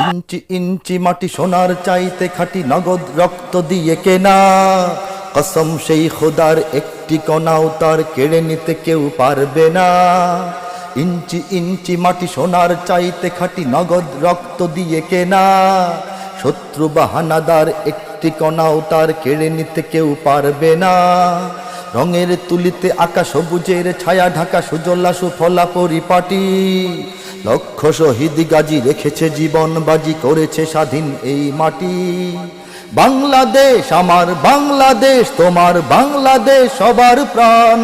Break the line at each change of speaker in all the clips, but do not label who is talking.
ইঞ্চি ইঞ্চি মাটি সোনার চাইতে খাঁটি নগদ রক্ত দিয়ে কেনা, কসম সেই খোদার একটি কণাও তার কেড়ে নিতে কেউ পারবে না। ইঞ্চি ইঞ্চি মাটি সোনার চাইতে খাঁটি নগদ রক্ত দিয়ে কেনা, শত্রু বা হানাদার একটি কণাও তার কেড়ে নিতে কেউ পারবে না। রঙের তুলিতে আকাশ সবুজের ছায়া ঢাকা সুজলা সুফলা পরিপাটি, লক্ষ শহীদ গাজী রেখেছে জীবন বাজি, করেছে স্বাধীন এই মাটি। বাংলাদেশ আমার বাংলাদেশ, তোমার বাংলাদেশ সবার প্রাণ।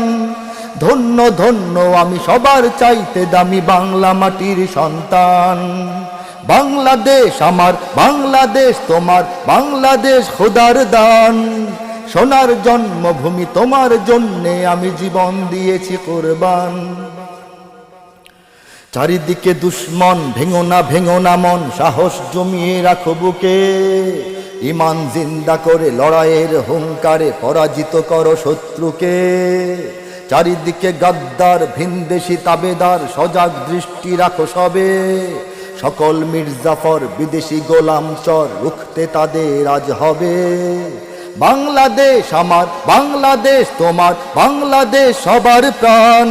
ধন্য ধন্য আমি সবার চাইতে দামি বাংলা মাটির সন্তান। বাংলাদেশ আমার বাংলাদেশ, তোমার বাংলাদেশ খোদার দান। সোনার জন্মভূমি তোমার জন্যে আমি জীবন দিয়েছি কোরবান। চারিদিকে দুশ্মন, ভেঙো না মন, সাহস জমিয়ে রাখো বুকে। ঈমান জিন্দা করে লড়াইয়ের হুঙ্কারে পরাজিত করো শত্রুকে। চারিদিকে গাদ্দার ভিনদেশি তাবেদার, সজাগ দৃষ্টি রাখো সবে। সকল মির্জাফর বিদেশি গোলাম চর, রুখতে তাদের আজ হবে। বাংলাদেশ আমার বাংলাদেশ, তোমার বাংলাদেশ সবার প্রাণ।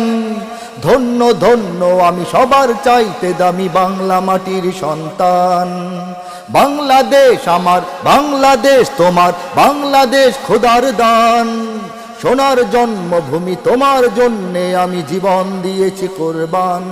ধন্য ধন্য আমি সবার চাইতে দামি বাংলা মাটির সন্তান। বাংলাদেশ আমার বাংলাদেশ, তোমার বাংলাদেশ খোদার দান। সোনার জন্মভূমি তোমার জন্যে আমি জীবন দিয়েছি কোরবান।